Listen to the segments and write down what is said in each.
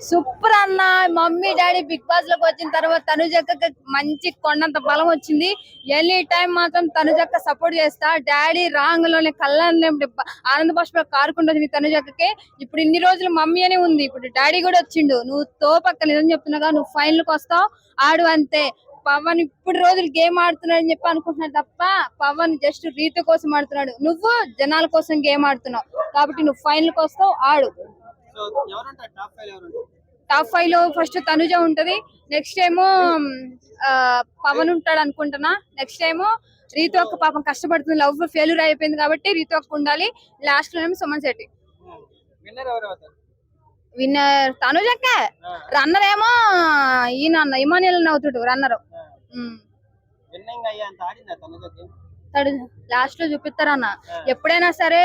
Super అన్న. Mummy daddy big boss లోకి వచ్చిన తర్వాత తనుజక్కకి మంచి కొండంత బలం వచ్చింది. ఎనీ టైం మాత్రం తనుజక్క సపోర్ట్ చేస్తా. డాడీ రాంగ్ లోనే కళ్ళని ఆనంద బాష్పాలు కారుకుంటూ వచ్చింది తనుజక్కకి. ఇప్పుడు ఇన్ని రోజులు మమ్మీ అనే ఉంది, ఇప్పుడు డాడీ కూడా వచ్చిండు. నువ్వు తోపక్క నిజం చెప్తున్నాగా, నువ్వు ఫైనల్ కి వస్తావు. ఆడు అంతే. పవన్ ఇప్పుడు రోజులు గేమ్ ఆడుతున్నాడు అని చెప్పి అనుకుంటున్నాడు తప్ప పవన్ జస్ట్ రీతి కోసం ఆడుతున్నాడు. నువ్వు జనాల కోసం గేమ్ ఆడుతున్నావు కాబట్టి నువ్వు ఫైనల్ కి వస్తావు. ఆడు. టాప్ 5 లో ఫస్ట్ తనుజ ఉంటది, నెక్స్ట్ ఏమో పవన్ ఉంటాడు అనుకుంటున్నా, నెక్స్ట్ ఏమో రీతు అక్క పాపం కష్టపడుతుంది, లవ్ ఫెయిల్యూర్ అయిపోయింది కాబట్టి రీతు అక్క ఉండాలి. లాస్ట్ లో ఏమో సుమన్ శెట్టి. విన్నర్ తనుజక్క. రన్నర్ ఏమో ఈయన ఇమానియల్ అవుతాడు రన్నర్. లాస్ట్ లో చూపిస్తారన్న ఎప్పుడైనా సరే.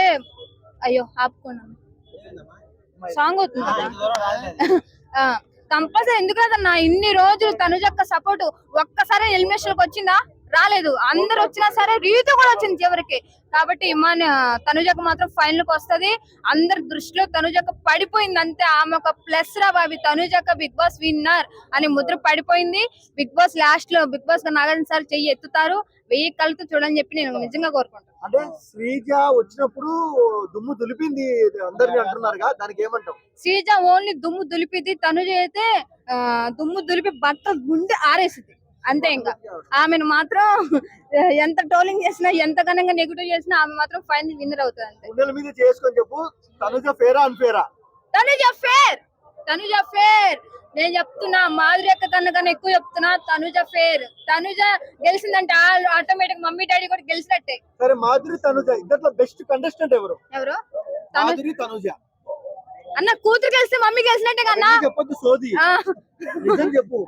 అయ్యో ఆపుకున్నాను, సాంగ్ అవుతుంది కదా కంపల్సరీ. ఎందుకు కదన్నా ఇన్ని రోజులు తనుజక్క సపోర్ట్ ఒక్కసారి ఎలిమినేషన్ వచ్చిందా? రాలేదు. అందరు వచ్చినా సరే రీతు కూడా వచ్చింది చివరికి. కాబట్టి తనుజక్క మాత్రం ఫైనల్ కి వస్తది. అందరి దృష్టిలో తనుజక్క పడిపోయింది అంతే. ఆమె ఒక ప్లస్ రా బాబి, తనుజక్క బిగ్ బాస్ విన్నర్ అని ముద్ర పడిపోయింది. బిగ్ బాస్ లాస్ట్ లో బిగ్ బాస్ నాగార్జున సార్ చెయ్యి ఎత్తుతారు, 1000 కళ్ళతో చూడని చెప్పి నేను నిజంగా కోరుకుంటాను. అంటే శ్రీజ వచ్చినప్పుడు దుమ్ము దులిపింది అందరిని అంటున్నారు, దానికి ఏమంటావు? శ్రీజ ఓన్లీ దుమ్ము దులిపిది, తనుజ అయితే దుమ్ము దులిపి బట్ట గుండె ఆరేసింది అంతే. ఇంకా ఆమెను మాత్రం ఎంత ట్రోలింగ్ చేసినా, ఎంత ఘనంగా నెగిటివ్ చేసినా ఆమె మాత్రం ఫైనల్ విన్నర్ అవుతుంది అంతే. చెప్పు, తనుజ ఫేరా అన్ఫేరా? Tanuja fair, Tanuja fair. నేను చెప్తున్నా, మాధురి అక్క కన్నా ఎక్కువ చెప్తున్నా, తనుజ ఫేర్. తనుజ గెలిచిందంటే ఆటోమేటిక్ మమ్మీ డాడీ కూడా గెలిచినట్టే. సరే, మాధురి తనుజ ఇద్దరు బెస్ట్ కంటెస్టెంట్ ఎవరు? మాధురి తనుజ అన్న. కూతురు గెలిస్తే మమ్మీ గెలిచినట్టే కన్నా. చెప్పొద్దు సోది, నిజం చెప్పు.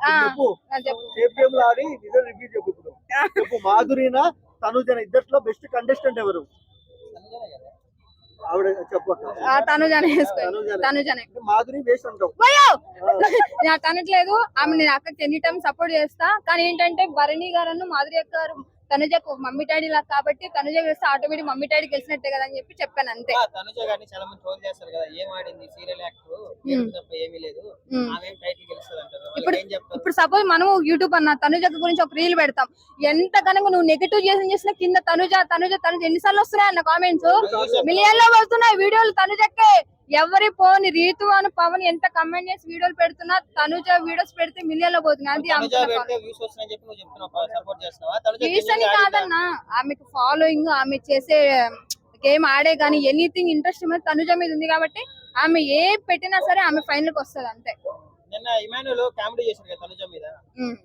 చెప్పు మాధురినా తనుజన ఇద్దట్లో బెస్ట్ కంటెస్టెంట్ ఎవరు? మాధురి వేస్ట్ అంటావు? నాకు అనట్లేదు, ఆమె నేను అక్కడికి ఎనీ టైం సపోర్ట్ చేస్తా. కానీ ఏంటంటే భరణి గారు మాధురి అక్క గారు తనుజకు మమ్మీ డాడీ లా కాబట్టి తనుజ గెలిస్తే ఆటోమేటిక్ మమ్మీ డాడీ గెలిచినట్టే కదా అని చెప్పి చెప్పాను అంతే. తనుజ గారిని చాలా మంది ట్రోల్ చేస్తారు కదా, ఏం ఆడింది సీరియల్ యాక్టర్ తప్ప ఏమీ లేదు, ఆమె టైటిల్ గెలుస్తుంది అంటారు. ఇప్పుడు సపోజ్ మనం యూట్యూబ్ అన్న తనుజ గురించి ఒక రీల్ పెడతాం, ఎంత కనుక నువ్వు నెగిటివ్ చేసిన కింద తనుజ తనుజ తనుజ ఎన్నిసార్లు వస్తున్నాయి అన్న కామెంట్స్, మిలియన్ లో వస్తున్నాయి వీడియోలు తనుజకే. ఎవరి పోని రీతు అని పవన్ ఎంత కమెంట్ చేసి వీడియోలు పెడుతున్నా, తనుజ వీడియోస్ పెడితే మిలియన్ లో పోతుంది. అది కాదన్నా, ఆమెకు ఫాలోయింగ్, ఆమె చేసే గేమ్ ఆడే గానీ ఎనీథింగ్ ఇంట్రెస్ట్ మీద తనుజ మీద ఉంది కాబట్టి ఆమె ఏ పెట్టినా సరే ఆమె ఫైనల్ కి వస్తుంది అంతే. నిన్న ఇమానుయల్ కామెడీ చేశారు కదా తనుజ మీద,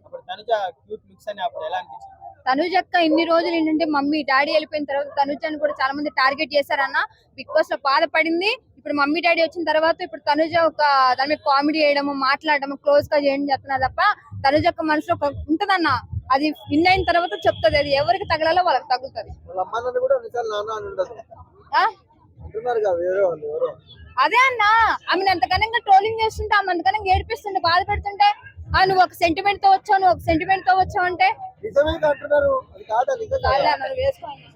అప్పుడు తనుజ క్యూట్ లుక్స్ అని అప్పుడు ఎలా అనిపించింది? తనుజక్క ఇన్ని రోజులు ఏంటంటే మమ్మీ డాడీ వెళ్ళిపోయిన తర్వాత తనుజని కూడా చాలా మంది టార్గెట్ చేశారన్న. బిగ్ బాస్ లో బాధపడింది. ఇప్పుడు మమ్మీ డాడీ వచ్చిన తర్వాత ఇప్పుడు తనుజ ఒక దాని మీద కామెడీ చేయడము, మాట్లాడడము, క్లోజ్ గా చేయడం చెప్తున్నారు తప్ప తనుజక్క మనసులో ఉంటదన్న. అది విన్ అయిన తర్వాత చెప్తుంది, అది ఎవరికి తగలాలో వాళ్ళకి తగులుతుంది. అదే అన్న, ఆమెను ఎంతకన్నా ట్రోలింగ్ చేస్తుంటే, ఆమె అంతకన్నా ఏడిపిస్తుంటే, బాధ పెడుతుంటే, నువ్వు ఒక సెంటిమెంట్ తో వచ్చావు, నువ్వు ఒక సెంటిమెంట్ తో వచ్చావు అంటే నిజమే అంటున్నారు. అది కాదా? నిజంగా వేసుకోండి.